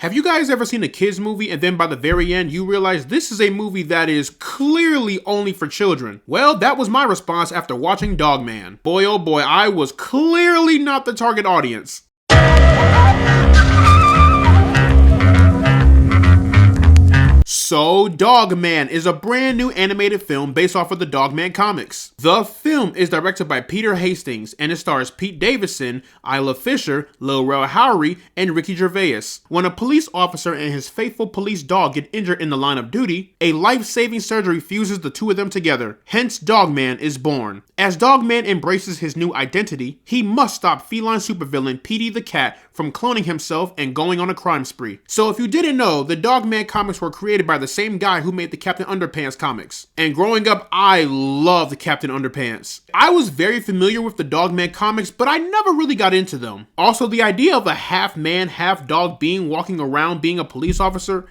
Have you guys ever seen a kids movie and then by the very end you realize this is a movie that is clearly only for children? Well, that was my response after watching Dogman. Boy oh boy, I was clearly not the target audience. So, Dogman is a brand new animated film based off of the Dogman comics. The film is directed by Peter Hastings and it stars Pete Davidson, Isla Fisher, Lil Rel Howery, and Ricky Gervais. When a police officer and his faithful police dog get injured in the line of duty, a life-saving surgery fuses the two of them together. Hence, Dogman is born. As Dogman embraces his new identity, he must stop feline supervillain Petey the Cat from cloning himself and going on a crime spree. So if you didn't know, the Dogman comics were created by the same guy who made the Captain Underpants comics. And growing up, I loved Captain Underpants. I was very familiar with the Dogman comics, but I never really got into them. Also, the idea of a half man, half dog being walking around being a police officer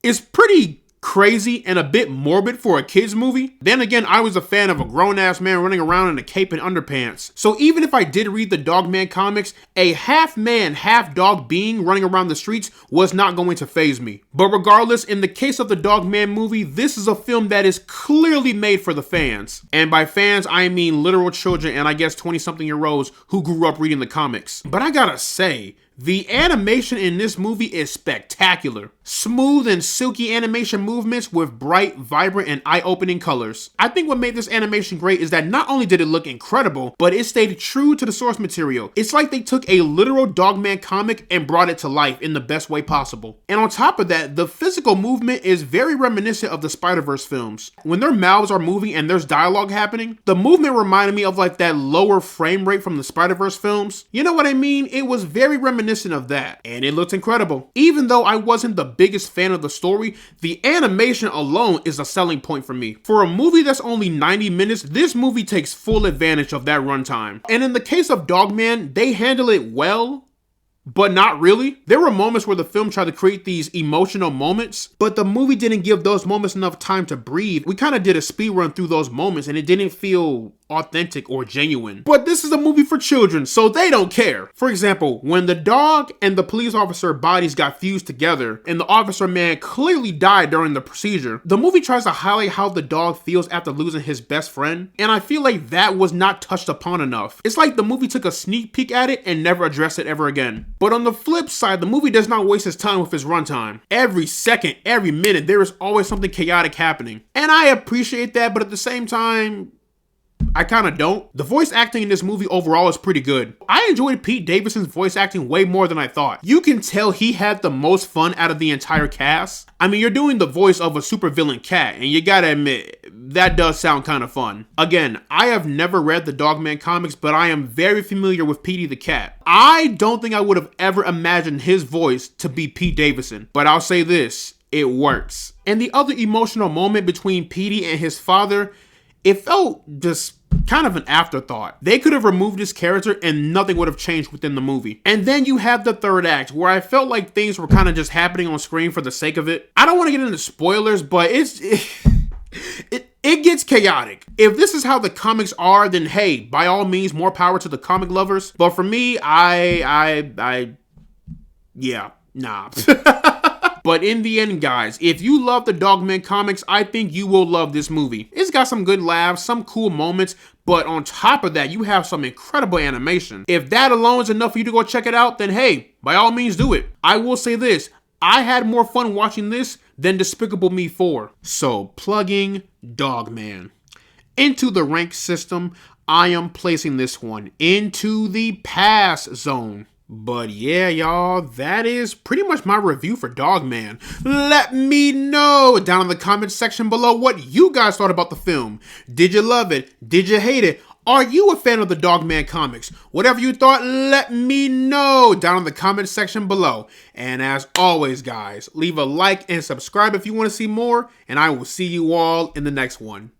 is pretty crazy and a bit morbid for a kids movie. Then again, I was a fan of a grown-ass man running around in a cape and underpants. So even if I did read the Dogman comics, a half man, half dog being running around the streets was not going to faze me. But regardless, in the case of the Dogman movie, this is a film that is clearly made for the fans. And by fans, I mean literal children and I guess 20-something-year-olds who grew up reading the comics. But I gotta say, the animation in this movie is spectacular. Smooth and silky animation movements with bright, vibrant, and eye-opening colors. I think what made this animation great is that not only did it look incredible, but it stayed true to the source material. It's like they took a literal Dogman comic and brought it to life in the best way possible. And on top of that, the physical movement is very reminiscent of the Spider-Verse films. When their mouths are moving and there's dialogue happening, the movement reminded me of like that lower frame rate from the Spider-Verse films. You know what I mean? It was very reminiscent of that, and it looked incredible. Even though I wasn't the biggest fan of the story, the animation alone is a selling point for me. For a movie that's only 90 minutes, this movie takes full advantage of that runtime. And in the case of Dogman, they handle it well, but not really. There were moments where the film tried to create these emotional moments, but the movie didn't give those moments enough time to breathe. We kind of did a speed run through those moments and it didn't feel authentic or genuine. But this is a movie for children, so they don't care. For example, when the dog and the police officer bodies got fused together and the officer man clearly died during the procedure, the movie tries to highlight how the dog feels after losing his best friend, and I feel like that was not touched upon enough. It's like the movie took a sneak peek at it and never addressed it ever again. But on the flip side, the movie does not waste its time with its runtime. Every second, every minute, there is always something chaotic happening. And I appreciate that, but at the same time, I kind of don't. The voice acting in this movie overall is pretty good. I enjoyed Pete Davidson's voice acting way more than I thought. You can tell he had the most fun out of the entire cast. I mean, you're doing the voice of a supervillain cat, and you gotta admit, that does sound kind of fun. Again, I have never read the Dogman comics, but I am very familiar with Petey the Cat. I don't think I would have ever imagined his voice to be Pete Davidson, but I'll say this, it works. And the other emotional moment between Petey and his father, it felt just kind of an afterthought. They could have removed this character and nothing would have changed within the movie. And then you have the third act where I felt like things were kind of just happening on screen for the sake of it. I don't want to get into spoilers, but it gets chaotic. If this is how the comics are, then hey, by all means, more power to the comic lovers. But for me, yeah, nah. But in the end, guys, if you love the Dogman comics, I think you will love this movie. It's got some good laughs, some cool moments, but on top of that, you have some incredible animation. If that alone is enough for you to go check it out, then hey, by all means do it. I will say this, I had more fun watching this than Despicable Me 4. So, plugging Dogman. Into the rank system, I am placing this one into the pass zone. But yeah, y'all, that is pretty much my review for Dogman. Let me know down in the comment section below what you guys thought about the film. Did you love it? Did you hate it? Are you a fan of the Dogman comics? Whatever you thought, let me know down in the comment section below. And as always, guys, leave a like and subscribe if you want to see more, and I will see you all in the next one.